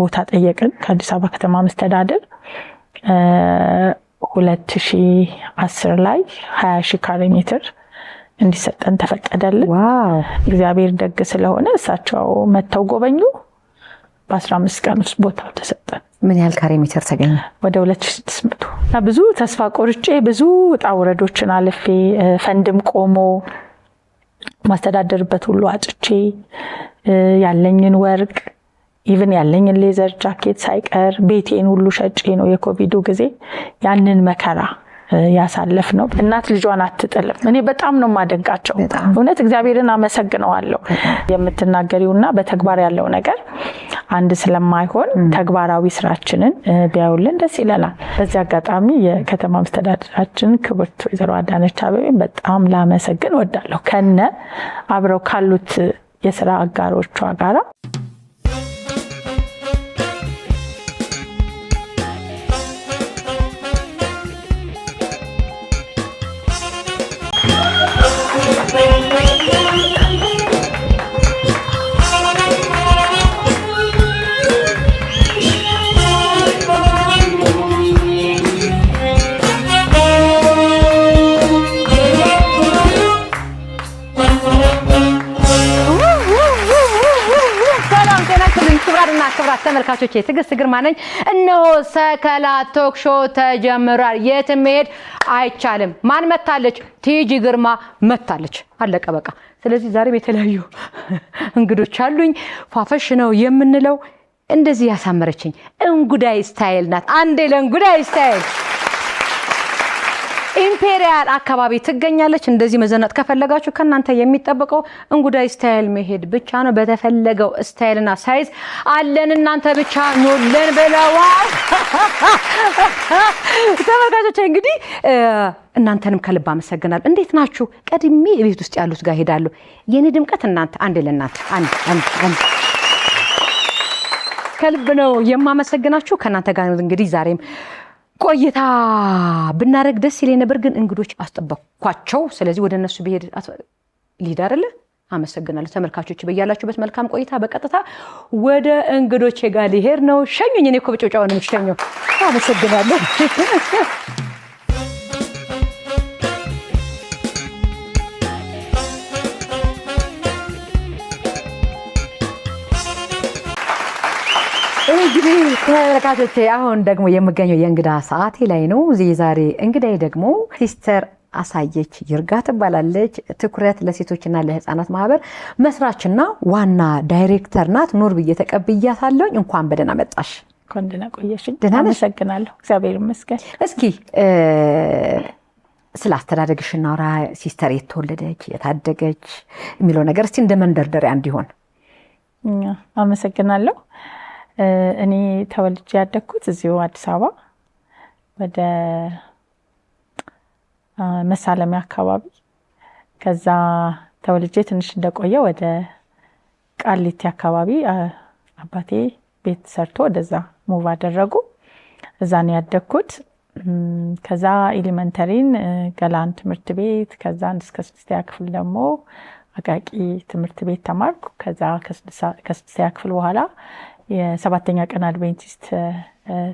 ቦታ ጠየቅን ከአዲስ አበባ ከተማ መስተዳድር 2010 ላይ 20,000 ካሬ ሜትር እንዲሰጠን ተፈቀደልን። ዋው እግዚአብሔር ደግ ስለሆነ እሳቸው መተው ጎበኙ። በ15 ቀን ውስጥ ቦታው ተሰጠን። ምን ያህል ካሬ ሜትር ተገኘ? ወደ 2600። ብዙ ተስፋ ቆርጬ ብዙ ውጣ ውረዶችን አልፌ ፈንድም ቆሞ ማስተዳደርበት ሁሉ አጭቼ ያለኝን ወርቅ ኢቭን ያለኝን ሌዘር ጃኬት ሳይቀር ቤቴን ሁሉ ሸጬ ነው የኮቪዱ ጊዜ ያንን መከራ ያሳለፍ ነው። እናት ልጇን አትጥልም። እኔ በጣም ነው ማደንቃቸው። እውነት እግዚአብሔርን አመሰግነዋለሁ። የምትናገሪውና በተግባር ያለው ነገር አንድ ስለማይሆን ተግባራዊ ስራችንን ቢያዩልን ደስ ይለናል። በዚህ አጋጣሚ የከተማ መስተዳድራችን ክብርት ወይዘሮ አዳነች አቤቤን በጣም ላመሰግን እወዳለሁ ከነ አብረው ካሉት የሥራ አጋሮቿ ጋራ። ተመልካቾቼ ትግስት ግርማ ነኝ። እነሆ ሰከላ ቶክ ሾው ተጀምሯል። የትም መሄድ አይቻልም። ማን መታለች? ቲጂ ግርማ መታለች። አለቀ በቃ። ስለዚህ ዛሬ የተለያዩ እንግዶች አሉኝ። ፋፈሽ ነው የምንለው። እንደዚህ ያሳመረችኝ እንጉዳይ ስታይል ናት። አንዴ ለእንጉዳይ ስታይል ኢምፔሪያል አካባቢ ትገኛለች። እንደዚህ መዘናጥ ከፈለጋችሁ ከናንተ የሚጠበቀው እንጉዳይ ስታይል መሄድ ብቻ ነው። በተፈለገው ስታይልና ሳይዝ አለን። እናንተ ብቻ ኖለን በለዋል። ተመልካቾቼ እንግዲህ እናንተንም ከልብ አመሰግናለሁ። እንዴት ናችሁ? ቀድሜ ቤት ውስጥ ያሉት ጋር ሄዳለሁ። የኔ ድምቀት እናንተ አንዴ ለእናንተ አንድ ከልብ ነው የማመሰግናችሁ። ከናንተ ጋር እንግዲህ ዛሬም ቆይታ ብናረግ ደስ ይለኝ ነበር፣ ግን እንግዶች አስጠበቅኳቸው። ስለዚህ ወደ እነሱ ብሄድ ሊድ አይደለ? አመሰግናለሁ። ተመልካቾች በያላችሁበት መልካም ቆይታ። በቀጥታ ወደ እንግዶቼ ጋር ሊሄድ ነው። ሸኙኝ። እኔ እኮ በጭብጨባ ነው የምሸኘው። አመሰግናለሁ። እንግዲህ ተመልካቾቼ አሁን ደግሞ የምገኘው የእንግዳ ሰዓቴ ላይ ነው። ዛሬ እንግዳዬ ደግሞ ሲስተር አሳየች ይርጋ ትባላለች። ትኩረት ለሴቶችና ለህፃናት ማህበር መስራችና ዋና ዳይሬክተር ናት። ኑር ብዬ ተቀብያታለሁ። እንኳን በደህና መጣሽ። እንኳን ደህና ቆየሽኝ። አመሰግናለሁ። እግዚአብሔር ይመስገን። እስኪ ስለ አስተዳደግሽ እናውራ። ሲስተር የተወለደች የታደገች የሚለው ነገር እስቲ እንደ መንደርደሪያ እንዲሆን። አመሰግናለሁ። እኔ ተወልጄ ያደግኩት እዚሁ አዲስ አበባ ወደ መሳለሚያ አካባቢ። ከዛ ተወልጄ ትንሽ እንደቆየ ወደ ቃሊቲ አካባቢ አባቴ ቤት ሰርቶ ወደዛ ሙቭ አደረጉ። እዛ ነው ያደግኩት። ከዛ ኤሌመንተሪን ገላን ትምህርት ቤት፣ ከዛ እስከ 6ኛ ክፍል ደግሞ አቃቂ ትምህርት ቤት ተማርኩ። ከዛ ከ6ኛ ክፍል በኋላ የ7ኛ ቀን አድቬንቲስት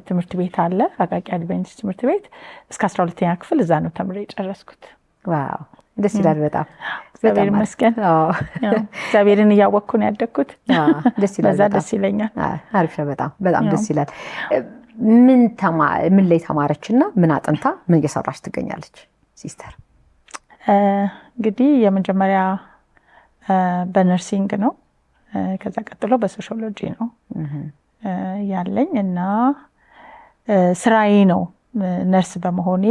ትምህርት ቤት አለ፣ አቃቂ አድቬንቲስት ትምህርት ቤት። እስከ 12ኛ ክፍል እዛ ነው ተምሬ ጨረስኩት። ዋው ደስ ይላል በጣም። እግዚአብሔር ይመስገን። እግዚአብሔርን እያወቅኩ ነው ያደግኩት። ደስ ይላል። በዛ ደስ ይለኛል። አሪፍ ነው በጣም ደስ ይላል። ምን ላይ ተማረችና ምን አጥንታ ምን እየሰራች ትገኛለች ሲስተር? እንግዲህ የመጀመሪያ በነርሲንግ ነው። ከዛ ቀጥሎ በሶሺዮሎጂ ነው ያለኝ እና ስራዬ ነው ነርስ በመሆኔ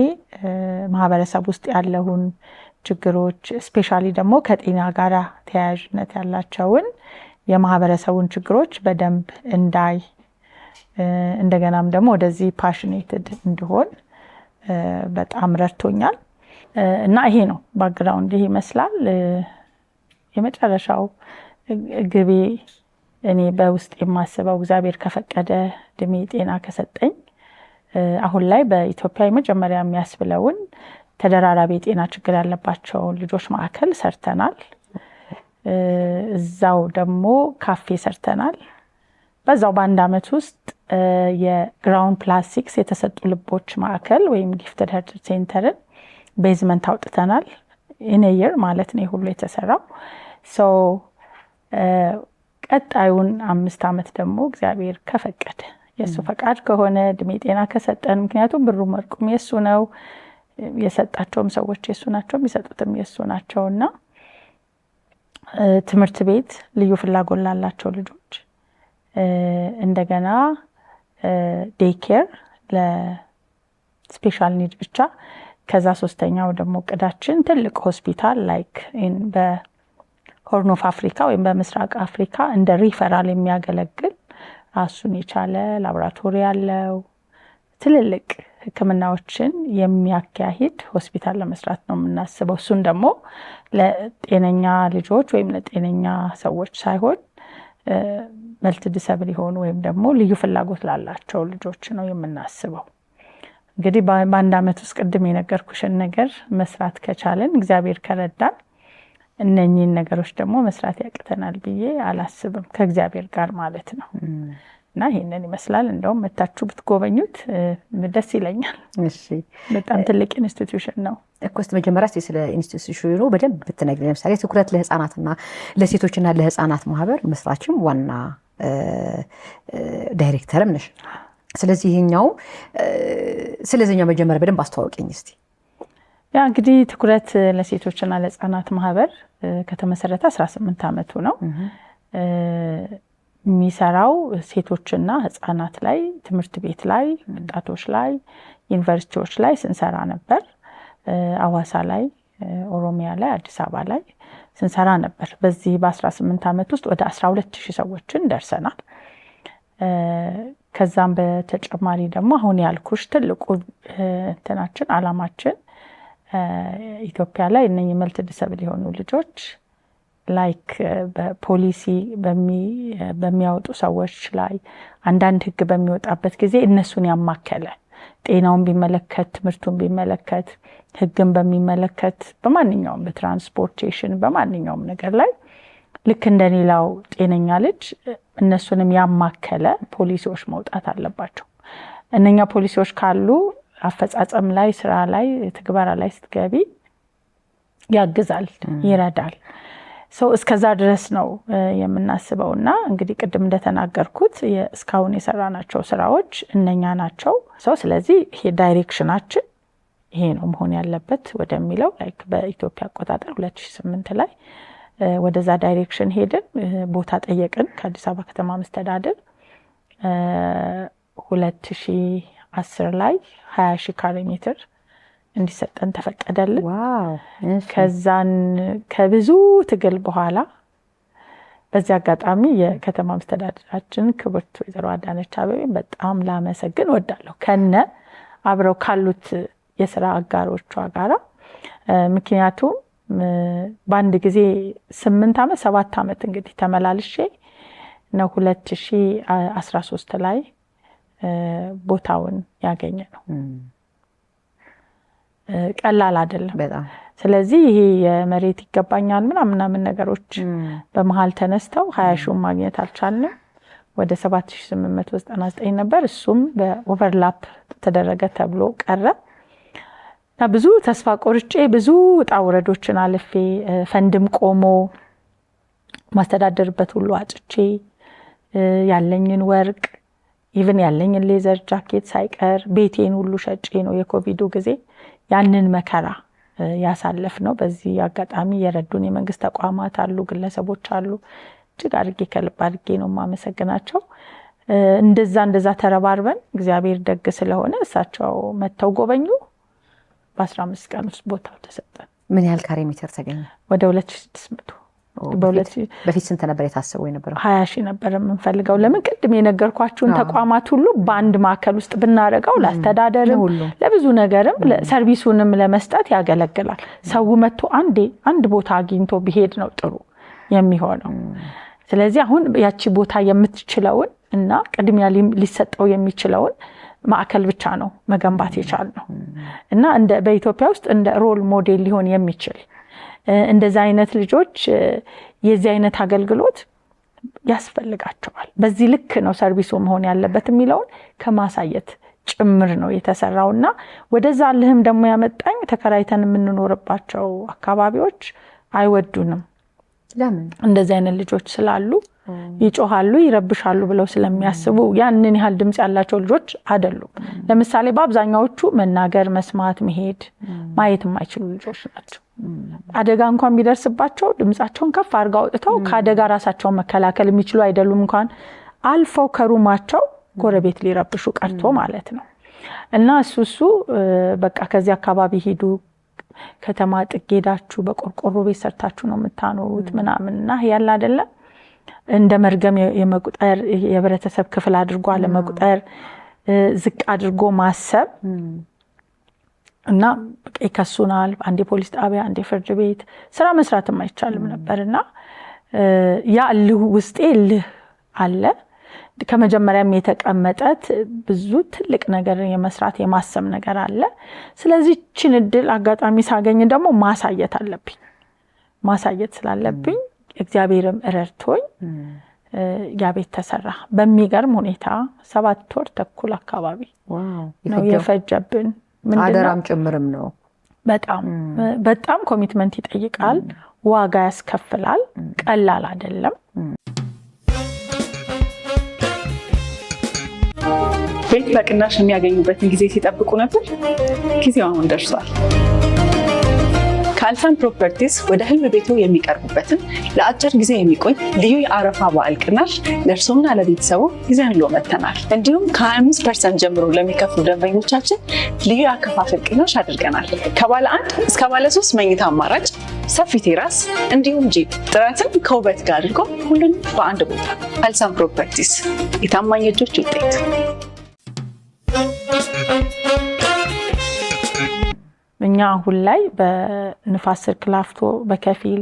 ማህበረሰብ ውስጥ ያለውን ችግሮች ስፔሻሊ ደግሞ ከጤና ጋር ተያያዥነት ያላቸውን የማህበረሰቡን ችግሮች በደንብ እንዳይ እንደገናም ደግሞ ወደዚህ ፓሽኔትድ እንድሆን በጣም ረድቶኛል እና ይሄ ነው ባክግራውንድ ይሄ ይመስላል። የመጨረሻው ግቤ እኔ በውስጥ የማስበው እግዚአብሔር ከፈቀደ እድሜ ጤና ከሰጠኝ አሁን ላይ በኢትዮጵያ የመጀመሪያ የሚያስብለውን ተደራራቢ ጤና ችግር ያለባቸው ልጆች ማዕከል ሰርተናል። እዛው ደግሞ ካፌ ሰርተናል። በዛው በአንድ አመት ውስጥ የግራውንድ + 6 የተሰጡ ልቦች ማዕከል ወይም ጊፍትድ ሄርት ሴንተርን ቤዝመንት አውጥተናል። ኢንየር ማለት ነው ሁሉ የተሰራው። ሶ ቀጣዩን 5 አመት ደግሞ እግዚአብሔር ከፈቀደ የሱ ፈቃድ ከሆነ እድሜ ጤና ከሰጠን፣ ምክንያቱም ብሩ ወርቁም የሱ ነው፣ የሰጣቸውም ሰዎች የሱ ናቸው፣ የሚሰጡትም የሱ ናቸውና ትምህርት ቤት ልዩ ፍላጎት ላላቸው ልጆች እንደገና ዴይ ኬር ለስፔሻል ኒድ ብቻ። ከዛ ሶስተኛው ደግሞ እቅዳችን ትልቅ ሆስፒታል ላይክ በሆርን ኦፍ አፍሪካ ወይም በምስራቅ አፍሪካ እንደ ሪፈራል የሚያገለግል ራሱን የቻለ ላቦራቶሪ ያለው ትልልቅ ሕክምናዎችን የሚያካሂድ ሆስፒታል ለመስራት ነው የምናስበው። እሱን ደግሞ ለጤነኛ ልጆች ወይም ለጤነኛ ሰዎች ሳይሆን መልቲ ዲሰብል የሆኑ ወይም ደግሞ ልዩ ፍላጎት ላላቸው ልጆች ነው የምናስበው። እንግዲህ በአንድ አመት ውስጥ ቅድም የነገርኩሽን ነገር መስራት ከቻለን እግዚአብሔር ከረዳን እነኚህን ነገሮች ደግሞ መስራት ያቅተናል ብዬ አላስብም፣ ከእግዚአብሔር ጋር ማለት ነው። እና ይሄንን ይመስላል። እንደውም መታችሁ ብትጎበኙት ደስ ይለኛል። እሺ፣ በጣም ትልቅ ኢንስቲትዩሽን ነው እኮ። እስቲ መጀመሪያ ስለ ኢንስቲትዩሽኑ በደንብ ብትነግሪኝ። ለምሳሌ ትኩረት ለህፃናትና ለሴቶችና ለህፃናት ማህበር መስራችም ዋና ዳይሬክተርም ነሽ። ስለዚህ ይሄኛው ስለዚህኛው መጀመሪያ በደንብ አስተዋውቂኝ እስቲ። ያ እንግዲህ ትኩረት ለሴቶችና ለህፃናት ማህበር ከተመሰረተ 18 አመቱ ነው። የሚሰራው ሴቶችና ህፃናት ላይ፣ ትምህርት ቤት ላይ፣ ወጣቶች ላይ፣ ዩኒቨርሲቲዎች ላይ ስንሰራ ነበር። አዋሳ ላይ፣ ኦሮሚያ ላይ፣ አዲስ አበባ ላይ ስንሰራ ነበር። በዚህ በ18 አመት ውስጥ ወደ 12000 ሰዎችን ደርሰናል። ከዛም በተጨማሪ ደግሞ አሁን ያልኩሽ ትልቁ እንትናችን አላማችን ኢትዮጵያ ላይ እነኚህ መልቲ ዲሰብል የሆኑ ልጆች ላይክ በፖሊሲ በሚያወጡ ሰዎች ላይ አንዳንድ ህግ በሚወጣበት ጊዜ እነሱን ያማከለ ጤናውን ቢመለከት፣ ትምህርቱን ቢመለከት፣ ህግን በሚመለከት በማንኛውም በትራንስፖርቴሽን በማንኛውም ነገር ላይ ልክ እንደሌላው ጤነኛ ልጅ እነሱንም ያማከለ ፖሊሲዎች መውጣት አለባቸው። እነኛ ፖሊሲዎች ካሉ አፈጻጸም ላይ፣ ስራ ላይ፣ ትግበራ ላይ ስትገቢ ያግዛል፣ ይረዳል። እስከዛ ድረስ ነው የምናስበውና እንግዲህ ቅድም እንደተናገርኩት እስካሁን የሰራናቸው ስራዎች እነኛ ናቸው። ስለዚህ ይሄ ዳይሬክሽናችን ይሄ ነው መሆን ያለበት ወደሚለው ላይክ በኢትዮጵያ አቆጣጠር 2008 ላይ ወደዛ ዳይሬክሽን ሄድን። ቦታ ጠየቅን ከአዲስ አበባ ከተማ መስተዳድር 2010 ላይ 20,000 ካሬ ሜትር እንዲሰጠን ተፈቀደልን። ከዛን ከብዙ ትግል በኋላ በዚህ አጋጣሚ የከተማ መስተዳድራችን ክብርት ወይዘሮ አዳነች አቤቤ በጣም ላመሰግን ወዳለሁ ከነ አብረው ካሉት የስራ አጋሮቿ ጋራ። ምክንያቱም በአንድ ጊዜ 8 አመት 7 አመት እንግዲህ ተመላልሼ ነው 2013 ላይ ቦታውን ያገኘ ነው። ቀላል አይደለም በጣም። ስለዚህ ይሄ የመሬት ይገባኛል ምናምን ነገሮች በመሃል ተነስተው 20,000 ማግኘት አልቻልንም። ወደ 7899 ነበር። እሱም በኦቨርላፕ ተደረገ ተብሎ ቀረ። ብዙ ተስፋ ቆርጬ ብዙ ውጣ ውረዶችን አልፌ ፈንድም ቆሞ ማስተዳደርበት ሁሉ አጭቼ ያለኝን ወርቅ ኢቭን ያለኝን ሌዘር ጃኬት ሳይቀር ቤቴን ሁሉ ሸጬ ነው የኮቪዱ ጊዜ ያንን መከራ ያሳለፍ ነው። በዚህ አጋጣሚ የረዱን የመንግስት ተቋማት አሉ፣ ግለሰቦች አሉ። እጅግ አድርጌ ከልብ አድርጌ ነው የማመሰግናቸው። እንደዛ ተረባርበን እግዚአብሔር ደግ ስለሆነ እሳቸው መተው ጎበኙ። በ15 ቀን ውስጥ ቦታው ተሰጠን። ምን ያህል ካሬ ሜትር ተገኘ? ወደ 2600። በፊት ስንት ነበር የታሰበው የነበረው? 20,000 ነበር የምንፈልገው። ለምን ቅድም የነገርኳችሁን ተቋማት ሁሉ በአንድ ማዕከል ውስጥ ብናረጋው ለአስተዳደርም ለብዙ ነገርም ሰርቪሱንም ለመስጠት ያገለግላል። ሰው መጥቶ አንድ ቦታ አግኝቶ ቢሄድ ነው ጥሩ የሚሆነው። ስለዚህ አሁን ያቺ ቦታ የምትችለውን እና ቅድሚያ ሊሰጠው የሚችለውን ማዕከል ብቻ ነው መገንባት የቻልነው እና በኢትዮጵያ ውስጥ እንደ ሮል ሞዴል ሊሆን የሚችል እንደዛ አይነት ልጆች የዚህ አይነት አገልግሎት ያስፈልጋቸዋል። በዚህ ልክ ነው ሰርቪሱ መሆን ያለበት የሚለውን ከማሳየት ጭምር ነው የተሰራውና ወደዛ አለህም ደግሞ ያመጣኝ ተከራይተን የምንኖርባቸው አካባቢዎች አይወዱንም። ለምን? እንደዚህ አይነት ልጆች ስላሉ ይጮሃሉ ይረብሻሉ ብለው ስለሚያስቡ ያንን ያህል ድምጽ ያላቸው ልጆች አይደሉም። ለምሳሌ በአብዛኛዎቹ መናገር መስማት መሄድ ማየት የማይችሉ ልጆች ናቸው። አደጋ እንኳን ቢደርስባቸው ድምጻቸውን ከፍ አድርገው አውጥተው ከአደጋ ራሳቸውን መከላከል የሚችሉ አይደሉም። እንኳን አልፈው ከሩማቸው ጎረቤት ሊረብሹ ቀርቶ ማለት ነው። እና እሱ በቃ ከዚህ አካባቢ ሄዱ ከተማ ጥግ ሄዳችሁ በቆርቆሮ ቤት ሰርታችሁ ነው የምታኖሩት ምናምንና ያለ አይደለ እንደ መርገም የመቁጠር የህብረተሰብ ክፍል አድርጎ አለመቁጠር ዝቅ አድርጎ ማሰብ እና ይከሱናል። አንዴ ፖሊስ ጣቢያ አንዴ ፍርድ ቤት ስራ መስራትም አይቻልም ነበርና ያ ልህ ውስጤ ልህ አለ። ከመጀመሪያም የተቀመጠት ብዙ ትልቅ ነገር የመስራት የማሰብ ነገር አለ። ስለዚህ እቺን እድል አጋጣሚ ሳገኝ ደግሞ ማሳየት አለብኝ። ማሳየት ስላለብኝ እግዚአብሔርም ረድቶኝ ያ ቤት ተሰራ። በሚገርም ሁኔታ 7 ወር ተኩል አካባቢ ነው የፈጀብን። አደራም ጭምርም ነው። በጣም ኮሚትመንት ይጠይቃል፣ ዋጋ ያስከፍላል፣ ቀላል አይደለም። ቤት በቅናሽ የሚያገኙበትን ጊዜ ሲጠብቁ ነበር። ጊዜው አሁን ደርሷል። ከአልሳም ፕሮፐርቲስ ወደ ህልም ቤቱ የሚቀርቡበትን ለአጭር ጊዜ የሚቆይ ልዩ የአረፋ በዓል ቅናሽ ለእርሶና ለቤተሰቡ ይዘንሎ መጥተናል። እንዲሁም ከ25% ጀምሮ ለሚከፍሉ ደንበኞቻችን ልዩ የአከፋፈል ቅናሽ አድርገናል። ከባለ 1 እስከ ባለ 3 መኝታ አማራጭ፣ ሰፊ ቴራስ እንዲሁም ጂፕ ጥራትን ከውበት ጋር አድርጎ ሁሉንም በአንድ ቦታ። አልሳም ፕሮፐርቲስ የታማኝ እጆች ውጤት። እኛ አሁን ላይ በንፋስ ስልክ ላፍቶ በከፊል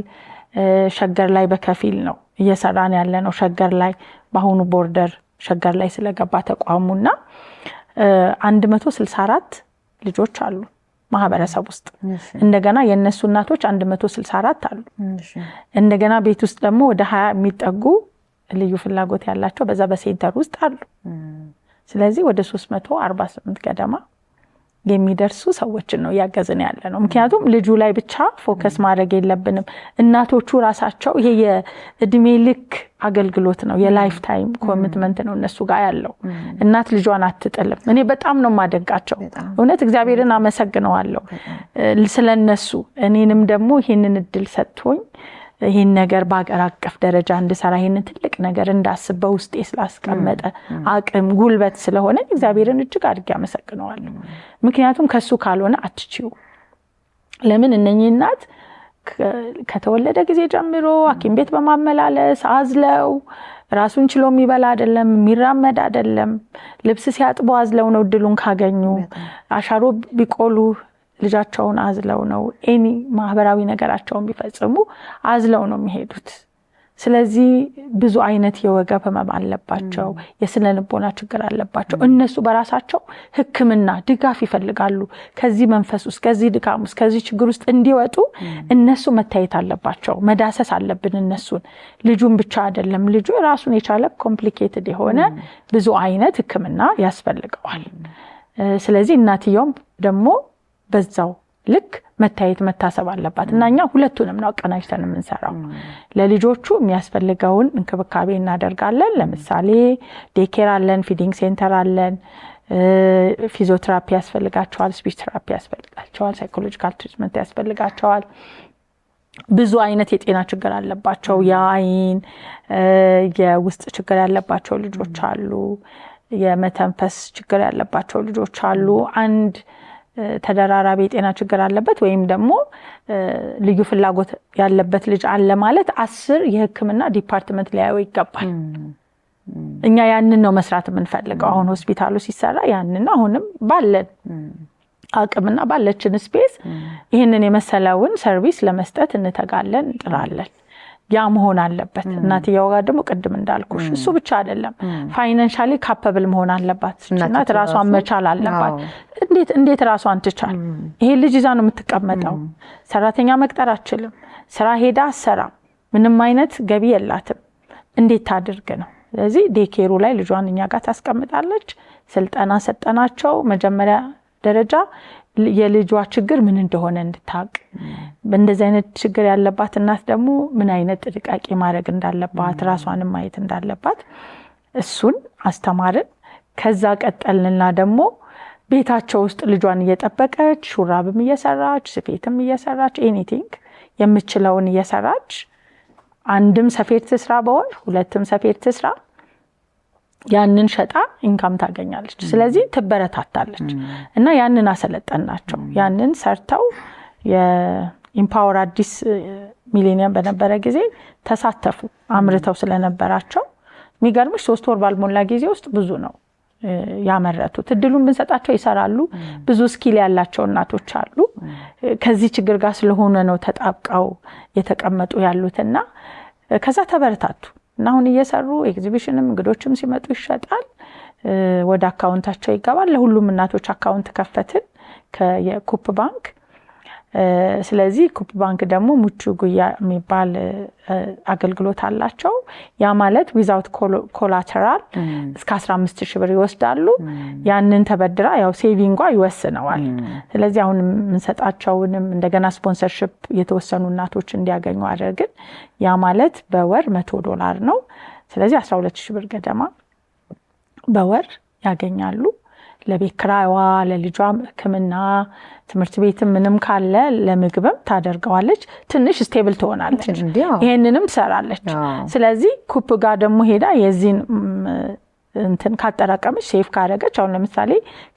ሸገር ላይ በከፊል ነው እየሰራን ያለ ነው። ሸገር ላይ በአሁኑ ቦርደር ሸገር ላይ ስለገባ ተቋሙና 164 ልጆች አሉ ማህበረሰብ ውስጥ። እንደገና የነሱ እናቶች 164 አሉ። እንደገና ቤት ውስጥ ደግሞ ወደ 20 የሚጠጉ ልዩ ፍላጎት ያላቸው በዛ በሴንተር ውስጥ አሉ። ስለዚህ ወደ 348 ገደማ የሚደርሱ ሰዎችን ነው ያገዝን ያለ ነው። ምክንያቱም ልጁ ላይ ብቻ ፎከስ ማድረግ የለብንም። እናቶቹ ራሳቸው ይሄ የእድሜ ልክ አገልግሎት ነው፣ የላይፍ ታይም ኮሚትመንት ነው እነሱ ጋር ያለው። እናት ልጇን አትጥልም። እኔ በጣም ነው ማደንቃቸው። እውነት እግዚአብሔርን አመሰግነዋለሁ ስለነሱ። እኔንም ደግሞ ይሄንን እድል ሰጥቶኝ ይሄን ነገር በአገር አቀፍ ደረጃ እንድሰራ ይሄንን ትልቅ ነገር እንዳስብ በውስጤ ስላስቀመጠ አቅም ጉልበት ስለሆነ እግዚአብሔርን እጅግ አድርጌ አመሰግነዋለሁ። ምክንያቱም ከሱ ካልሆነ አትችዩ። ለምን እነኚህ እናት ከተወለደ ጊዜ ጀምሮ ሐኪም ቤት በማመላለስ አዝለው ራሱን ችሎ የሚበላ አይደለም፣ የሚራመድ አይደለም። ልብስ ሲያጥቡ አዝለው ነው እድሉን ካገኙ። አሻሮ ቢቆሉ ልጃቸውን አዝለው ነው። ኤኒ ማህበራዊ ነገራቸውን ቢፈጽሙ አዝለው ነው የሚሄዱት። ስለዚህ ብዙ አይነት የወገብ ህመም አለባቸው፣ የስነ ልቦና ችግር አለባቸው። እነሱ በራሳቸው ሕክምና ድጋፍ ይፈልጋሉ። ከዚህ መንፈስ ውስጥ ከዚህ ድካም ውስጥ ከዚህ ችግር ውስጥ እንዲወጡ እነሱ መታየት አለባቸው። መዳሰስ አለብን እነሱን። ልጁን ብቻ አይደለም፣ ልጁ ራሱን የቻለ ኮምፕሊኬትድ የሆነ ብዙ አይነት ሕክምና ያስፈልገዋል። ስለዚህ እናትየውም ደግሞ በዛው ልክ መታየት መታሰብ አለባት እና እኛ ሁለቱንም ነው አቀናጅተን የምንሰራው። ለልጆቹ የሚያስፈልገውን እንክብካቤ እናደርጋለን። ለምሳሌ ዴኬር አለን፣ ፊዲንግ ሴንተር አለን፣ ፊዚዮቴራፒ ያስፈልጋቸዋል፣ ስፒች ቴራፒ ያስፈልጋቸዋል፣ ሳይኮሎጂካል ትሪትመንት ያስፈልጋቸዋል። ብዙ አይነት የጤና ችግር አለባቸው። የአይን የውስጥ ችግር ያለባቸው ልጆች አሉ። የመተንፈስ ችግር ያለባቸው ልጆች አሉ። አንድ ተደራራቢ የጤና ችግር አለበት ወይም ደግሞ ልዩ ፍላጎት ያለበት ልጅ አለ ማለት 10 የሕክምና ዲፓርትመንት ሊያዩ ይገባል። እኛ ያንን ነው መስራት የምንፈልገው። አሁን ሆስፒታሉ ሲሰራ ያንን አሁንም ባለን አቅምና ባለችን ስፔስ ይሄንን የመሰለውን ሰርቪስ ለመስጠት እንተጋለን፣ እንጥራለን። ያ መሆን አለበት። እናትየው ጋር ደግሞ ቅድም እንዳልኩሽ እሱ ብቻ አይደለም፣ ፋይናንሻሊ ካፓብል መሆን አለባት። እናት ራሷን መቻል አለባት። እንዴት ራሷን ትቻል? ይሄ ልጅ ይዛ ነው የምትቀመጠው። ሰራተኛ መቅጠር አትችልም። ስራ ሄዳ አሰራም። ምንም አይነት ገቢ የላትም። እንዴት ታድርግ ነው። ስለዚህ ዴኬሩ ላይ ልጇን እኛ ጋር ታስቀምጣለች። ስልጠና ሰጠናቸው። መጀመሪያ ደረጃ የልጇ ችግር ምን እንደሆነ እንድታቅ፣ በእንደዚህ አይነት ችግር ያለባት እናት ደግሞ ምን አይነት ጥንቃቄ ማድረግ እንዳለባት፣ ራሷንም ማየት እንዳለባት እሱን አስተማርን። ከዛ ቀጠልንና ደግሞ ቤታቸው ውስጥ ልጇን እየጠበቀች ሹራብም እየሰራች ስፌትም እየሰራች ኤኒቲንግ የምችለውን እየሰራች አንድም ሰፌድ ትስራ በወር 2ም ሰፌድ ትስራ ያንን ሸጣ ኢንካም ታገኛለች። ስለዚህ ትበረታታለች እና ያንን አሰለጠናቸው። ያንን ሰርተው የኢምፓወር አዲስ ሚሊኒየም በነበረ ጊዜ ተሳተፉ። አምርተው ስለነበራቸው የሚገርምሽ 3 ወር ባልሞላ ጊዜ ውስጥ ብዙ ነው ያመረቱት። እድሉን ብንሰጣቸው ይሰራሉ። ብዙ ስኪል ያላቸው እናቶች አሉ። ከዚህ ችግር ጋር ስለሆነ ነው ተጣብቀው የተቀመጡ ያሉትና ከዛ ተበረታቱ እና አሁን እየሰሩ ኤግዚቢሽንም እንግዶችም ሲመጡ ይሸጣል። ወደ አካውንታቸው ይገባል። ለሁሉም እናቶች አካውንት ከፈትን ከየኩፕ ባንክ። ስለዚህ ኩፕ ባንክ ደግሞ ሙቹ ጉያ የሚባል አገልግሎት አላቸው። ያ ማለት ዊዛውት ኮላተራል እስከ 15000 ብር ይወስዳሉ። ያንን ተበድራ ያው ሴቪንጓ ይወስነዋል። ስለዚህ አሁን የምንሰጣቸውንም እንደገና ስፖንሰርሺፕ የተወሰኑ እናቶች እንዲያገኙ አድርገን ያ ማለት በወር $100 ነው። ስለዚህ 12000 ብር ገደማ በወር ያገኛሉ። ለቤት ኪራይዋ፣ ለልጇም ሕክምና፣ ትምህርት ቤትም ምንም ካለ ለምግብም ታደርገዋለች። ትንሽ ስቴብል ትሆናለች። ይሄንንም ትሰራለች። ስለዚህ ኩፕ ጋር ደግሞ ሄዳ የዚህን እንትን ካጠራቀመች ሴፍ ካደረገች አሁን ለምሳሌ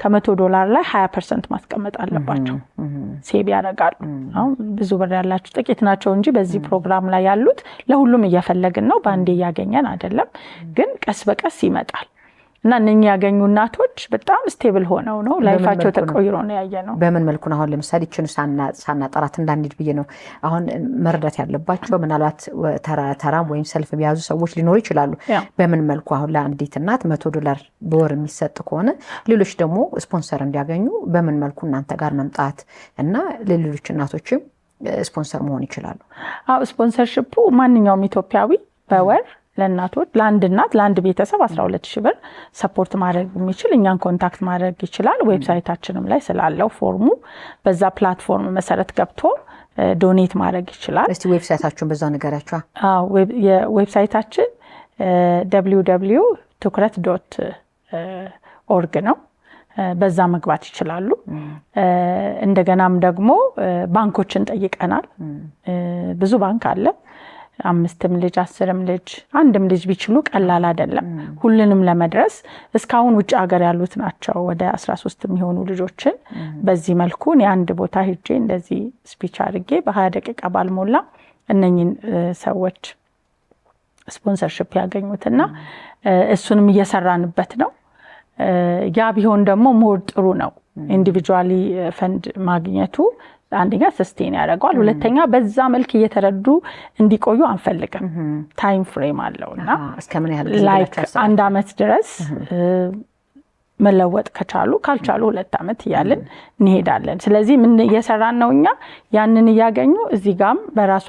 $100 ላይ 20% ማስቀመጥ አለባቸው። ሴቭ ያደርጋሉ። አሁን ብዙ ብር ያላችሁ ጥቂት ናቸው እንጂ በዚህ ፕሮግራም ላይ ያሉት ለሁሉም እየፈለግን ነው። ባንዴ ያገኘን አይደለም፣ ግን ቀስ በቀስ ይመጣል። እና እነኛ ያገኙ እናቶች በጣም ስቴብል ሆነው ነው ላይፋቸው ተቆይሮ ነው ያየነው። በምን መልኩ ነው አሁን ለምሳሌ እቺን ሳናጠራት እንዳንድ ብዬ ነው አሁን መረዳት ያለባቸው። ምናልባት ተራም ወይም ሰልፍ የሚያዙ ሰዎች ሊኖሩ ይችላሉ። በምን መልኩ አሁን ለአንዲት እናት $100 በወር የሚሰጥ ከሆነ ሌሎች ደግሞ ስፖንሰር እንዲያገኙ በምን መልኩ እናንተ ጋር መምጣት እና ለሌሎች እናቶችም ስፖንሰር መሆን ይችላሉ? አዎ ስፖንሰርሺፑ ማንኛውም ኢትዮጵያዊ በወር ለእናቶች ለአንድ እናት ለአንድ ቤተሰብ 12000 ብር ሰፖርት ማድረግ የሚችል እኛን ኮንታክት ማድረግ ይችላል። ዌብሳይታችንም ላይ ስላለው ፎርሙ በዛ ፕላትፎርም መሰረት ገብቶ ዶኔት ማድረግ ይችላል። እስቲ ዌብሳይታችሁን በዛ ነገራችሁ። የዌብሳይታችን www.tukuret.org ነው። በዛ መግባት ይችላሉ። እንደገናም ደግሞ ባንኮችን ጠይቀናል። ብዙ ባንክ አለ። 5ም ልጅ 10ም ልጅ 1ም ልጅ ቢችሉ ቀላል አይደለም ሁሉንም ለመድረስ። እስካሁን ውጭ ሀገር ያሉት ናቸው ወደ 13 የሚሆኑ ልጆችን በዚህ መልኩ አንድ ቦታ ሄጄ እንደዚህ ስፒች አድርጌ በ20 ደቂቃ ባልሞላ እነኝን ሰዎች ስፖንሰርሺፕ ያገኙትና እሱንም እየሰራንበት ነው። ያ ቢሆን ደግሞ ሞር ጥሩ ነው። ኢንዲቪጁዋሊ ፈንድ ማግኘቱ አንደኛ ሰስቴን ያደርጋል፣ ሁለተኛ በዛ መልክ እየተረዱ እንዲቆዩ አንፈልግም። ታይም ፍሬም አለውና እስከምን ያህል ላይክ 1 አመት ድረስ መለወጥ ከቻሉ ካልቻሉ 2 አመት ያለን እንሄዳለን። ስለዚህ ምን እየሰራን ነው እኛ ያንን እያገኙ እዚህ ጋም በራሷ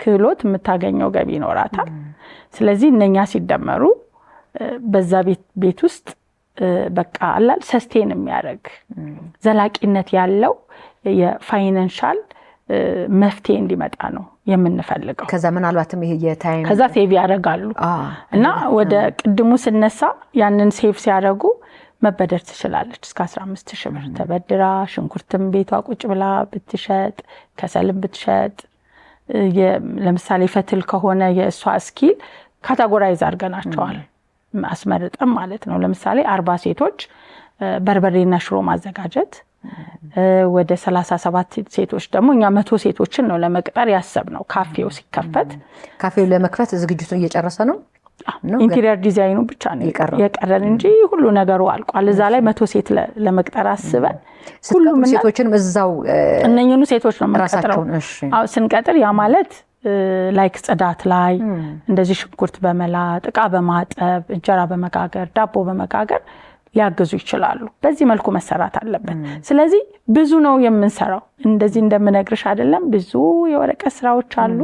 ክህሎት የምታገኘው ገቢ ይኖራታል። ስለዚህ እነኛ ሲደመሩ በዛ ቤት ውስጥ በቃ አላል ሰስቴን የሚያደርግ ዘላቂነት ያለው የፋይናንሻል መፍትሄ እንዲመጣ ነው የምንፈልገው። ከዛ ምናልባትም ይሄ የታይም ከዛ ሴቭ ያደርጋሉ እና ወደ ቅድሙ ስነሳ ያንን ሴቭ ሲያደርጉ መበደር ትችላለች። እስከ 15000 ብር ተበድራ ሽንኩርትም ቤቷ ቁጭ ብላ ብትሸጥ፣ ከሰልም ብትሸጥ፣ ለምሳሌ ፈትል ከሆነ የእሷ ስኪል ካታጎራይዝ አድርገናቸዋል አስመርጠም ማለት ነው። ለምሳሌ 40 ሴቶች በርበሬና ሽሮ ማዘጋጀት፣ ወደ 37 ሴቶች ደግሞ እኛ 100 ሴቶችን ነው ለመቅጠር ያሰብነው። ካፌው ሲከፈት ካፌው ለመክፈት ዝግጅቱን እየጨረሰ ነው። ኢንቴሪየር ዲዛይኑ ብቻ ነው የቀረን እንጂ ሁሉ ነገሩ አልቋል። እዛ ላይ 100 ሴት ለመቅጠር አስበን ሁሉም ሴቶችንም እዛው እነኝኑ ሴቶች ነው የምንቀጥረው። አዎ ስንቀጥር ያ ማለት ላይክ ጽዳት ላይ እንደዚህ ሽንኩርት በመላጥ፣ ዕቃ በማጠብ፣ እንጀራ በመጋገር፣ ዳቦ በመጋገር ሊያገዙ ይችላሉ። በዚህ መልኩ መሰራት አለበት። ስለዚህ ብዙ ነው የምንሰራው። እንደዚህ እንደምነግርሽ አይደለም፣ ብዙ የወረቀት ስራዎች አሉ።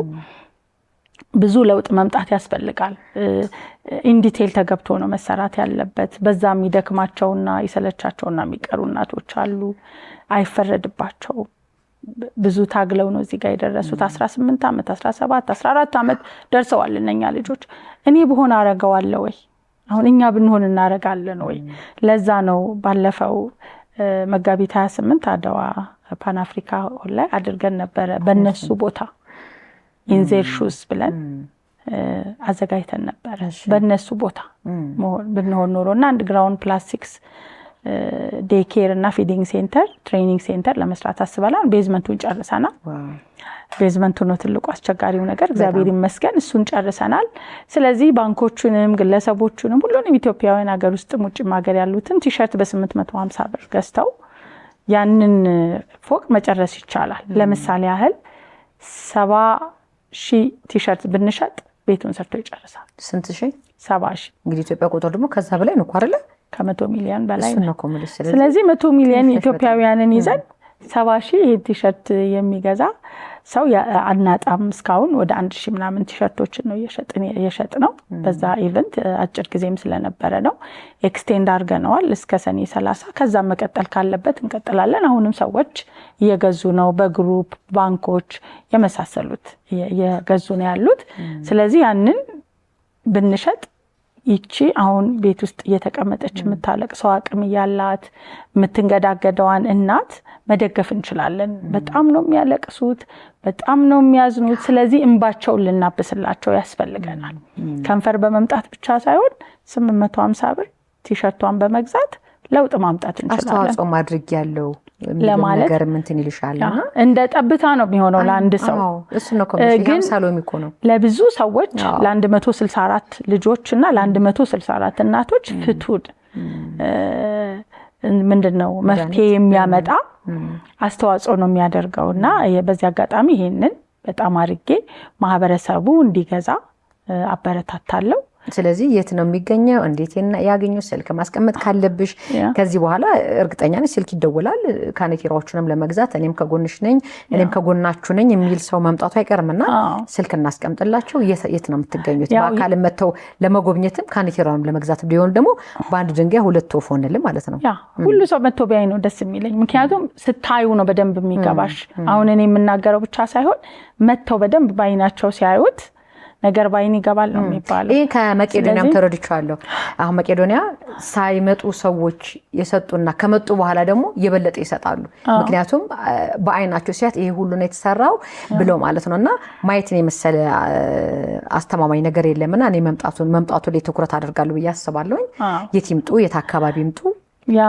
ብዙ ለውጥ መምጣት ያስፈልጋል። ኢንዲቴል ተገብቶ ነው መሰራት ያለበት። በዛም ይደክማቸውና ይሰለቻቸውና የሚቀሩ እናቶች አሉ። አይፈረድባቸው። ብዙ ታግለው ነው እዚህ ጋር የደረሱት። 18 ዓመት 17 14 ዓመት ደርሰዋል እነኛ ልጆች። እኔ ብሆን አረጋዋለሁ ወይ? አሁን እኛ ብንሆን እናረጋለን ወይ? ለዛ ነው ባለፈው መጋቢት 28 አድዋ ፓን አፍሪካ ላይ አድርገን ነበረ። በነሱ ቦታ ኢንዘር ሹስ ብለን አዘጋጅተን ነበረ። በነሱ ቦታ ብንሆን ኖሮና አንድ ግራውንድ +6 ዴይ ኬር እና ፊዲንግ ሴንተር ትሬኒንግ ሴንተር ለመስራት አስበናል። ቤዝመንቱን ጨርሰናል። ቤዝመንቱ ነው ትልቁ አስቸጋሪው ነገር። እግዚአብሔር ይመስገን እሱን ጨርሰናል። ስለዚህ ባንኮቹንም ግለሰቦቹንም ሁሉንም ኢትዮጵያውያን ሀገር ውስጥም ውጭም ሀገር ያሉትን ቲሸርት በ850 ብር ገዝተው ያንን ፎቅ መጨረስ ይቻላል። ለምሳሌ ያህል 70,000 ቲሸርት ብንሸጥ ቤቱን ሰርቶ ይጨርሳል። ስንት ሺህ? 70,000። እንግዲህ ኢትዮጵያ ቁጥር ደግሞ ከዛ በላይ ነው አይደል? ከ100 ሚሊዮን በላይ ነው። ስለዚህ 100 ሚሊዮን ኢትዮጵያውያንን ይዘን 70,000 ይሄ ቲሸርት የሚገዛ ሰው አናጣም። እስካሁን ወደ 1,000 ምናምን ቲሸርቶችን ነው እየሸጥ ነው። በዛ ኢቨንት አጭር ጊዜም ስለነበረ ነው ኤክስቴንድ አድርገነዋል እስከ ሰኔ 30። ከዛ መቀጠል ካለበት እንቀጥላለን። አሁንም ሰዎች እየገዙ ነው። በግሩፕ ባንኮች የመሳሰሉት እየገዙ ነው ያሉት። ስለዚህ ያንን ብንሸጥ ይቺ አሁን ቤት ውስጥ እየተቀመጠች የምታለቅሰው አቅም ያላት የምትንገዳገደዋን እናት መደገፍ እንችላለን። በጣም ነው የሚያለቅሱት፣ በጣም ነው የሚያዝኑት። ስለዚህ እንባቸውን ልናብስላቸው ያስፈልገናል። ከንፈር በመምጣት ብቻ ሳይሆን 850 ብር ቲሸርቷን በመግዛት ለውጥ ማምጣት እንችላለን። አስተዋጽኦ ማድረግ ያለው ለማለት ነገር እንትን ይልሻልና እንደ ጠብታ ነው የሚሆነው ለአንድ ሰው። እሱ ነው ኮሚሽን ሳሎሚ እኮ ነው ለብዙ ሰዎች ለ164 ልጆች እና ለ164 እናቶች ፍቱን ምንድነው መፍትሄ የሚያመጣ አስተዋጽኦ ነው የሚያደርገውና በዚህ አጋጣሚ ይሄንን በጣም አርጌ ማህበረሰቡ እንዲገዛ አበረታታለሁ። ስለዚህ የት ነው የሚገኘው? እንዴት ያገኙ? ስልክ ማስቀመጥ ካለብሽ ከዚህ በኋላ እርግጠኛ ነኝ ስልክ ይደውላል። ካኔቴራዎቹንም ለመግዛት እኔም ከጎንሽ ነኝ እኔም ከጎናችሁ ነኝ የሚል ሰው መምጣቱ አይቀርምና ስልክ እናስቀምጥላቸው። የት ነው የምትገኙት? በአካል መተው ለመጎብኘትም ካኔቴራውንም ለመግዛት ቢሆን ደግሞ በአንድ ድንጋይ ሁለት ወፍ ሆነልን ማለት ነው። ሁሉ ሰው መተው ቢያይ ነው ደስ የሚለኝ። ምክንያቱም ስታዩ ነው በደንብ የሚገባሽ። አሁን እኔ የምናገረው ብቻ ሳይሆን መተው በደንብ ባይናቸው ሲያዩት ነገር ባይን ይገባል ነው የሚባለው። ይሄ ከመቄዶኒያም ተረድቻለሁ። አሁን መቄዶኒያ ሳይመጡ ሰዎች የሰጡና ከመጡ በኋላ ደግሞ የበለጠ ይሰጣሉ። ምክንያቱም በአይናቸው ሲያት ይሄ ሁሉ ነው የተሰራው ብለው ማለት ነውና ማየትን የመሰለ አስተማማኝ ነገር የለምና እኔ መምጣቱ ላይ ትኩረት አደርጋለሁ ብዬ አስባለሁ። የት ይምጡ? የት አካባቢ ይምጡ? ያ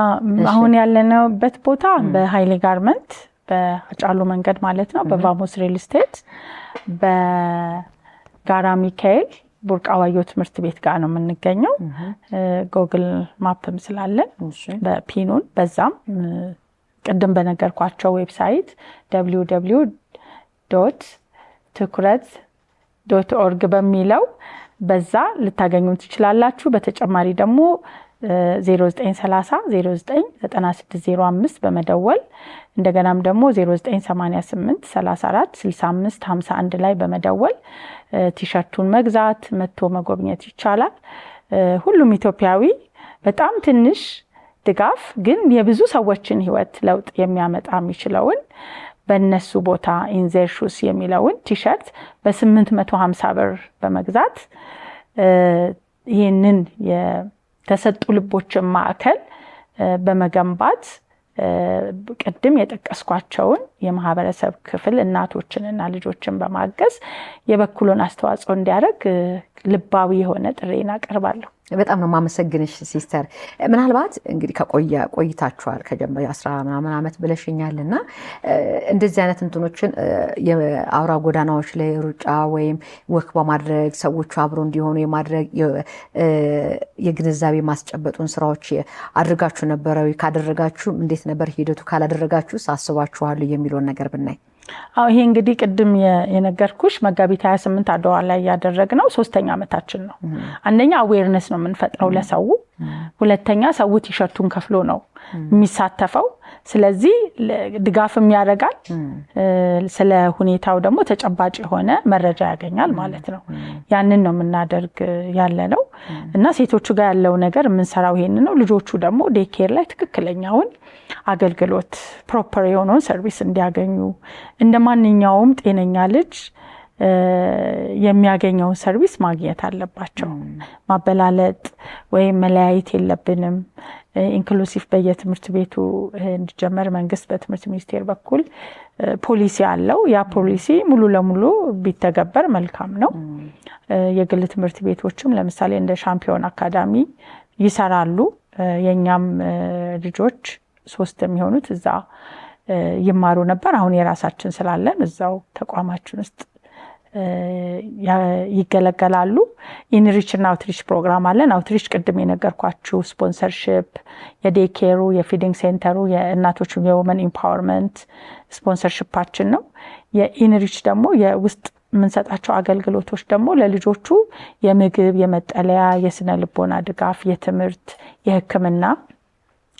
አሁን ያለንበት ቦታ በኃይሌ ጋርመንት በአጫሉ መንገድ ማለት ነው። በቫሞስ ሪል ስቴት ጋራ ሚካኤል ቡርቃዋዮ ትምህርት ቤት ጋር ነው የምንገኘው። ጎግል ማፕም ስላለን በፒኑን በዛም ቅድም በነገርኳቸው ዌብሳይት www.ትኩረት.org በሚለው በዛ ልታገኙ ትችላላችሁ። በተጨማሪ ደግሞ 0930 099605 በመደወል እንደገናም ደግሞ 0988 34 65 51 ላይ በመደወል ቲሸርቱን መግዛት መጥቶ መጎብኘት ይቻላል። ሁሉም ኢትዮጵያዊ በጣም ትንሽ ድጋፍ ግን የብዙ ሰዎችን ህይወት ለውጥ የሚያመጣ የሚችለውን በእነሱ ቦታ ኢንዘር ሹስ የሚለውን ቲሸርት በ850 ብር በመግዛት ይህንን የተሰጡ ልቦችን ማዕከል በመገንባት ቅድም የጠቀስኳቸውን የማህበረሰብ ክፍል እናቶችንና ልጆችን በማገዝ የበኩሉን አስተዋጽኦ እንዲያደርግ ልባዊ የሆነ ጥሪን አቀርባለሁ። በጣም ነው ማመሰግንሽ ሲስተር። ምናልባት እንግዲህ ቆይታችኋል ከጀመረ 10 ምናምን ዓመት ብለሽኛልና እንደዚህ አይነት እንትኖችን የአውራ ጎዳናዎች ላይ ሩጫ ወይም ወክ በማድረግ ሰዎቹ አብሮ እንዲሆኑ የማድረግ የግንዛቤ ማስጨበጡን ስራዎች አድርጋችሁ ነበረ? ካደረጋችሁ እንዴት ነበር ሂደቱ? ካላደረጋችሁ ሳስባችኋል የሚለውን ነገር ብናይ። ይሄ እንግዲህ ቅድም የነገርኩሽ መጋቢት 28 አድዋ ላይ ያደረግነው 3ኛ ዓመታችን ነው። አንደኛ አዌርነስ ነው የምንፈጥረው ለሰው፣ ሁለተኛ ሰው ቲሸርቱን ከፍሎ ነው የሚሳተፈው። ስለዚህ ድጋፍም ያደርጋል፣ ስለ ሁኔታው ደግሞ ተጨባጭ የሆነ መረጃ ያገኛል ማለት ነው። ያንን ነው የምናደርግ ያለነው እና ሴቶቹ ጋር ያለው ነገር የምንሰራው ይሄን ነው። ልጆቹ ደግሞ ዴኬር ላይ ትክክለኛውን አገልግሎት ፕሮፐር የሆነውን ሰርቪስ እንዲያገኙ እንደማንኛውም ጤነኛ ልጅ የሚያገኘውን ሰርቪስ ማግኘት አለባቸው። ማበላለጥ ወይም መለያየት የለብንም። ኢንክሉሲቭ በየትምህርት ቤቱ እንዲጀመር መንግስት በትምህርት ሚኒስቴር በኩል ፖሊሲ አለው። ያ ፖሊሲ ሙሉ ለሙሉ ቢተገበር መልካም ነው። የግል ትምህርት ቤቶችም ለምሳሌ እንደ ሻምፒዮን አካዳሚ ይሰራሉ። የኛም ልጆች 3 የሚሆኑት እዛ ይማሩ ነበር። አሁን የራሳችን ስላለን እዛው ተቋማችን ውስጥ ይገለገላሉ። ኢንሪች እና አውትሪች ፕሮግራም አለን። አውትሪች ቅድም የነገርኳችሁ ስፖንሰርሺፕ፣ የዴኬሩ፣ የፊዲንግ ሴንተሩ፣ የእናቶች የወመን ኢምፓወርመንት ስፖንሰርሺፓችን ነው። የኢንሪች ደግሞ የውስጥ የምንሰጣቸው አገልግሎቶች ደግሞ ለልጆቹ የምግብ፣ የመጠለያ፣ የስነ ልቦና ድጋፍ፣ የትምህርት፣ የሕክምና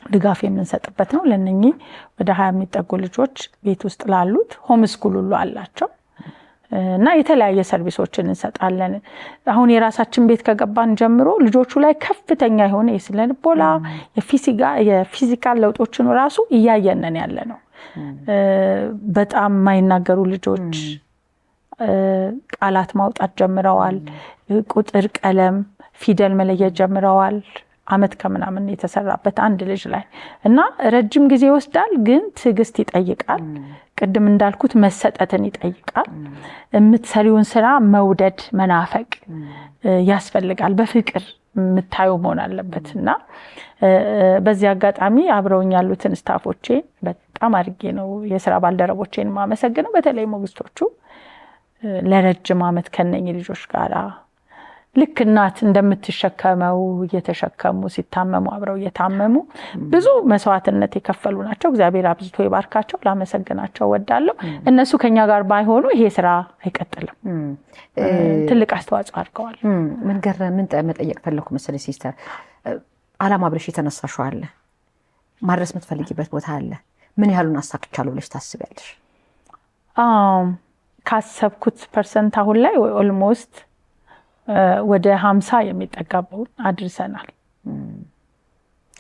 ድጋፍ የምንሰጥበት ነው። ለነኚህ ወደ 20 የሚጠጉ ልጆች ቤት ውስጥ ላሉት ሆም ስኩል ሁሉ አላቸው እና የተለያየ ሰርቪሶችን እንሰጣለን። አሁን የራሳችን ቤት ከገባን ጀምሮ ልጆቹ ላይ ከፍተኛ የሆነ የስነ ልቦና የፊዚካል ለውጦችን ራሱ እያየነን ያለ ነው። በጣም የማይናገሩ ልጆች ቃላት ማውጣት ጀምረዋል። ቁጥር፣ ቀለም፣ ፊደል መለየት ጀምረዋል። አመት ከምናምን የተሰራበት አንድ ልጅ ላይ እና ረጅም ጊዜ ይወስዳል፣ ግን ትዕግስት ይጠይቃል። ቅድም እንዳልኩት መሰጠትን ይጠይቃል። የምትሰሪውን ስራ መውደድ፣ መናፈቅ ያስፈልጋል። በፍቅር የምታዩ መሆን አለበት እና በዚህ አጋጣሚ አብረውኝ ያሉትን ስታፎቼ በጣም አድርጌ ነው የስራ ባልደረቦቼን ማመሰግነው። በተለይ ሞግዚቶቹ ለረጅም አመት ከነኝ ልጆች ጋራ ልክ እናት እንደምትሸከመው እየተሸከሙ ሲታመሙ አብረው እየታመሙ ብዙ መስዋዕትነት የከፈሉ ናቸው። እግዚአብሔር አብዝቶ ይባርካቸው። ላመሰግናቸው ወዳለሁ። እነሱ ከኛ ጋር ባይሆኑ ይሄ ስራ አይቀጥልም። ትልቅ አስተዋጽኦ አድርገዋል። ምን መጠየቅ ፈለኩ መሰለኝ ሲስተር፣ አላማ ብለሽ የተነሳሽው አለ፣ ማድረስ የምትፈልጊበት ቦታ አለ። ምን ያህሉን አሳክቻለሁ ብለሽ ታስቢያለሽ? ካሰብኩት ፐርሰንት አሁን ላይ ኦልሞስት ወደ 50 የሚጠጋበውን አድርሰናል።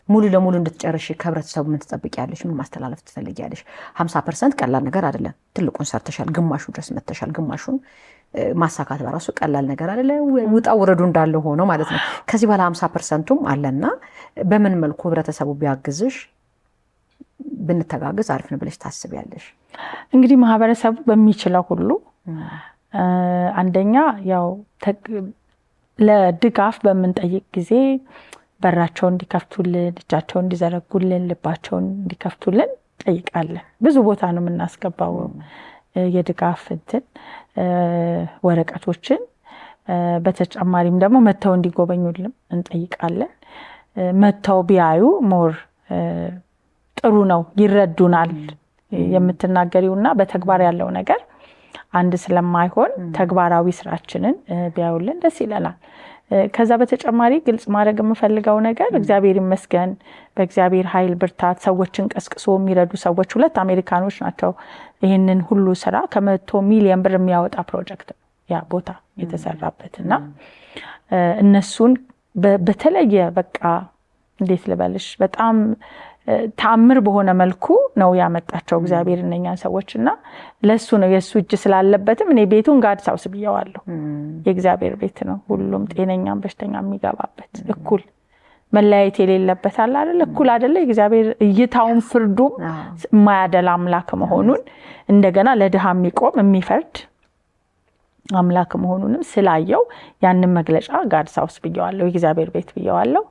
ሙሉ ለሙሉ እንድትጨርሽ ከህብረተሰቡ ምን ትጠብቂያለሽ? ምን ማስተላለፍ ትፈልጊያለሽ? 50% ቀላል ነገር አይደለም። ትልቁን ሰርተሻል፣ ግማሹ ድረስ መተሻል። ግማሹን ማሳካት በራሱ ቀላል ነገር አይደለም። ውጣ ወረዱ እንዳለ ሆኖ ማለት ነው። ከዚህ በኋላ 50%ቱም አለና በምን መልኩ ህብረተሰቡ ቢያግዝሽ ብንተጋግዝ አሪፍ ነው ብለሽ ታስቢያለሽ? እንግዲህ ማህበረሰቡ በሚችለው ሁሉ አንደኛ ያው ለድጋፍ በምንጠይቅ ጊዜ በራቸውን እንዲከፍቱልን፣ እጃቸውን እንዲዘረጉልን፣ ልባቸውን እንዲከፍቱልን ጠይቃለን። ብዙ ቦታ ነው የምናስገባው የድጋፍ ወረቀቶችን። በተጨማሪም ደግሞ መተው እንዲጎበኙልን እንጠይቃለን። መተው ቢያዩ ሞር ጥሩ ነው፣ ይረዱናል። የምትናገሪውና በተግባር ያለው ነገር አንድ ስለማይሆን ተግባራዊ ስራችንን ቢያዩልን ደስ ይለናል። ከዛ በተጨማሪ ግልጽ ማድረግ የምፈልገው ነገር እግዚአብሔር ይመስገን በእግዚአብሔር ኃይል ብርታት ሰዎችን ቀስቅሶ የሚረዱ ሰዎች 2 አሜሪካኖች ናቸው። ይህንን ሁሉ ስራ ከ100 ሚሊዮን ብር የሚያወጣ ፕሮጀክት ነው ያ ቦታ የተሰራበትና እነሱን በተለየ በቃ እንዴት ልበልሽ በጣም ታምር በሆነ መልኩ ነው ያመጣቸው እግዚአብሔር እነኛን ሰዎችና ለሱ ነው የሱ እጅ ስላለበትም እኔ ቤቱን ጋድስ ሃውስ ብየዋለሁ። የእግዚአብሔር ቤት ነው። ሁሉም ጤነኛም በሽተኛም የሚገባበት እኩል መለያየት የሌለበት አለ አይደል? እኩል አይደለ? እግዚአብሔር እይታውን ፍርዱም የማያደላ አምላክ መሆኑን እንደገና ለድሃ የሚቆም የሚፈርድ አምላክ መሆኑንም ስላየው ያንን መግለጫ ጋድስ ሃውስ ብየዋለሁ፣ የእግዚአብሔር ቤት ብየዋለሁ።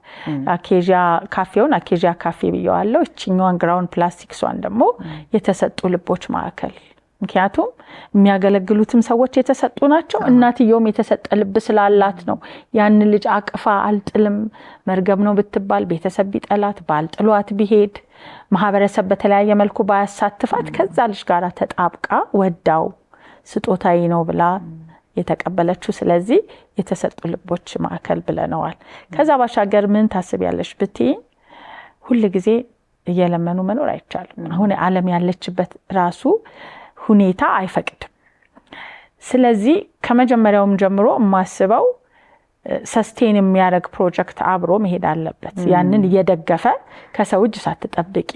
አኬጂያ ካፌውን አኬጂያ ካፌ ብየዋለሁ። እቺኛዋን ግራውንድ ፕላስቲክሷን ደግሞ የተሰጡ ልቦች ማዕከል። ምክንያቱም የሚያገለግሉትም ሰዎች የተሰጡ ናቸው። እናትየውም የተሰጠ ልብ ስላላት ነው ያንን ልጅ አቅፋ አልጥልም መርገም ነው ብትባል ቤተሰብ ቢጠላት ባልጥሏት ቢሄድ ማህበረሰብ በተለያየ መልኩ ባያሳትፋት ከዛ ልጅ ጋር ተጣብቃ ወዳው ስጦታዬ ነው ብላ የተቀበለችው። ስለዚህ የተሰጡ ልቦች ማዕከል ብለነዋል። ከዛ ባሻገር ምን ታስቢያለሽ ብትይ ሁሉ ጊዜ እየለመኑ መኖር አይቻልም። አሁን ዓለም ያለችበት ራሱ ሁኔታ አይፈቅድም። ስለዚህ ከመጀመሪያውም ጀምሮ ማስበው ሰስቴን የሚያደርግ ፕሮጀክት አብሮ መሄድ አለበት። ያንን እየደገፈ ከሰው እጅ ሳትጠብቂ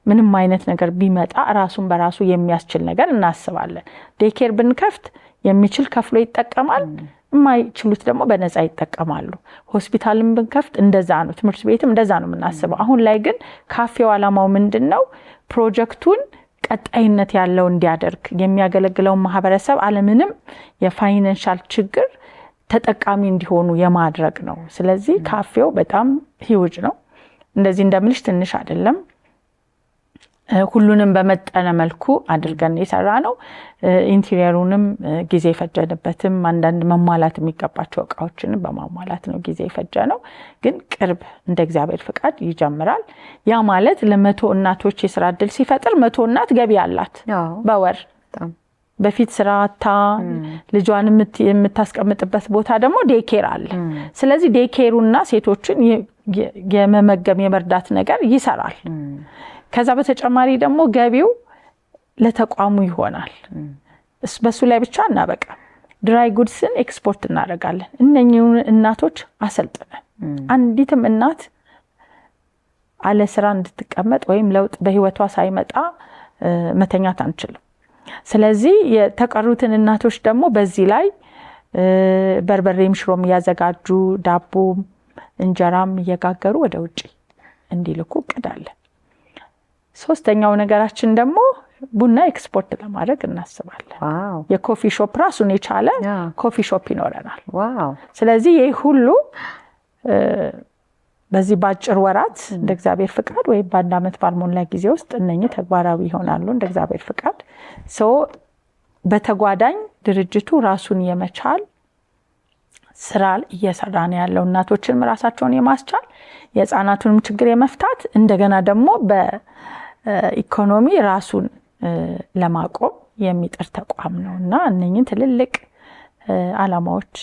ምንም አይነት ነገር ቢመጣ ራሱን በራሱ የሚያስችል ነገር እናስባለን። ዴኬር ብንከፍት የሚችል ከፍሎ ይጠቀማል፣ የማይችሉት ደግሞ በነፃ ይጠቀማሉ። ሆስፒታልን ብንከፍት እንደዛ ነው፣ ትምህርት ቤትም እንደዛ ነው የምናስበው። አሁን ላይ ግን ካፌው ዓላማው ምንድነው? ፕሮጀክቱን ቀጣይነት ያለው እንዲያደርግ የሚያገለግለው ማህበረሰብ አለምንም የፋይናንሻል ችግር ተጠቃሚ እንዲሆኑ የማድረግ ነው። ስለዚህ ካፌው በጣም ሂውጅ ነው። እንደዚህ እንደምልሽ ትንሽ አይደለም። ሁሉንም በመጠነ መልኩ አድርገን የሰራ ነው። ኢንቴሪየሩንም ጊዜ ፈጀንበትም አንዳንድ መሟላት የሚገባቸው እቃዎችን በማሟላት ነው ጊዜ ፈጀ ነው። ግን ቅርብ እንደ እግዚአብሔር ፍቃድ ይጀምራል። ያ ማለት ለ100 እናቶች የስራ እድል ሲፈጥር 100 እናት ገቢ አላት በወር። በፊት ስራታ ልጇን የምታስቀምጥበት ቦታ ደግሞ ዴኬር አለ። ስለዚህ ዴኬሩና ሴቶችን የመመገብ የመርዳት ነገር ይሰራል። ከዛ በተጨማሪ ደግሞ ገቢው ለተቋሙ ይሆናል። በሱ ላይ ብቻ እናበቃ። ድራይ ጉድስን ኤክስፖርት እናደርጋለን። እነኚህን እናቶች አሰልጥነን አንዲትም እናት አለ ስራ እንድትቀመጥ ወይም ለውጥ በህይወቷ ሳይመጣ መተኛት አንችልም። ስለዚህ የተቀሩትን እናቶች ደግሞ በዚህ ላይ በርበሬም ሽሮም ያዘጋጁ ዳቦም እንጀራም እየጋገሩ ወደ ውጪ እንዲልኩ እቅዳለን። ሶስተኛው ነገራችን ደግሞ ቡና ኤክስፖርት ለማድረግ እናስባለን። የኮፊ ሾፕ ራሱን የቻለ ኮፊ ሾፕ ይኖረናል። ስለዚህ ይህ ሁሉ በዚህ ባጭር ወራት እንደ እግዚአብሔር ፍቃድ ወይ በአንድ አመት ባልሞላ ጊዜ ውስጥ እነኚህ ተግባራዊ ይሆናሉ እንደ እግዚአብሔር ፍቃድ። በተጓዳኝ ድርጅቱ ራሱን የመቻል ስራ እየሰራ ነው ያለው። እናቶችንም ራሳቸውን የማስቻል የህፃናቱንም ችግር የመፍታት እንደገና ደግሞ በኢኮኖሚ ራሱን ለማቆም የሚጥር ተቋም ነውና እነኚህን ትልልቅ አላማዎች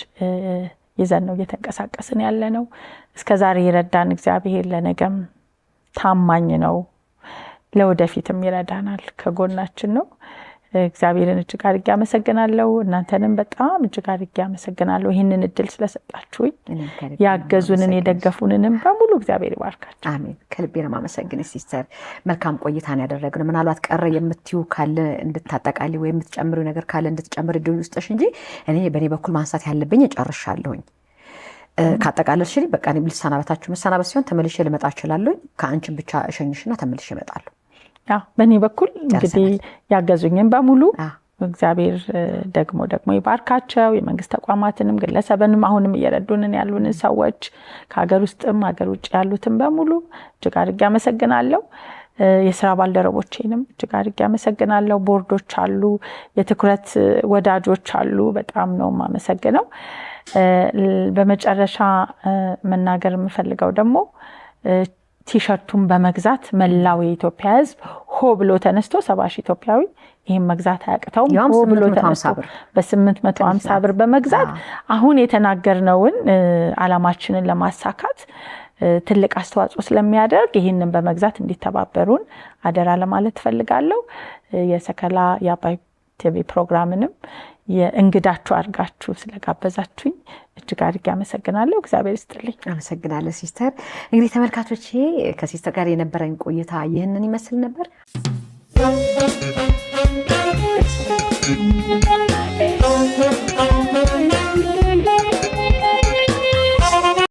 ይዘን ነው እየተንቀሳቀስን ያለ ነው። እስከዛሬ ይረዳን እግዚአብሔር ለነገም ታማኝ ነው፣ ለወደፊትም ይረዳናል፣ ከጎናችን ነው። እግዚአብሔርን እጅግ አድርጌ አመሰግናለሁ። እናንተንም በጣም እጅግ አድርጌ አመሰግናለሁ ይህንን እድል ስለሰጣችሁኝ። ያገዙንን የደገፉንንም በሙሉ እግዚአብሔር ይባርካችሁ። አሜን። ከልቤ ነው የማመሰግነው ሲስተር። መልካም ቆይታን ያደረግነው። ምናልባት ቀረ የምትዩ ካለ እንድታጠቃሊ ወይ የምትጨምሩ ነገር ካለ እንድትጨምር እድል ውስጥሽ እንጂ እኔ በኔ በኩል ማንሳት ያለብኝ ጨርሻለሁኝ። ካጠቃለልሽልኝ በቃ እኔ ልሰናበታችሁ። መሰናበት ሲሆን ተመልሼ ልመጣ እችላለሁ። ከአንቺም ብቻ እሸኝሽና ተመልሼ እመጣለሁ። በእኔ በኩል እንግዲህ ያገዙኝም በሙሉ እግዚአብሔር ደግሞ ይባርካቸው። የመንግስት ተቋማትንም ግለሰብንም አሁንም እየረዱንን ያሉን ሰዎች ከሀገር ውስጥም ሀገር ውጭ ያሉትን በሙሉ እጅግ አድርጌ አመሰግናለሁ። የስራ ባልደረቦቼንም እጅግ አድርጌ አመሰግናለሁ። ቦርዶች አሉ፣ የትኩረት ወዳጆች አሉ። በጣም ነው የማመሰግነው። በመጨረሻ መናገር የምፈልገው ደግሞ ቲሸርቱን በመግዛት መላው የኢትዮጵያ ሕዝብ ሆ ብሎ ተነስቶ 70,000 ኢትዮጵያዊ ይሄን መግዛት አያቅተውም። ሆ ብሎ ተነስቶ በ850 ብር በመግዛት አሁን የተናገርነውን አላማችንን ለማሳካት ትልቅ አስተዋጽኦ ስለሚያደርግ ይሄንን በመግዛት እንዲተባበሩን አደራ ለማለት ፈልጋለሁ። የሰከላ የአባይ ቲቪ ፕሮግራምንም የእንግዳችሁ አድርጋችሁ ስለጋበዛችሁኝ እጅግ አድርጌ አመሰግናለሁ። እግዚአብሔር ይስጥልኝ። አመሰግናለሁ ሲስተር። እንግዲህ ተመልካቾቼ ከሲስተር ጋር የነበረኝ ቆይታ ይህንን ይመስል ነበር።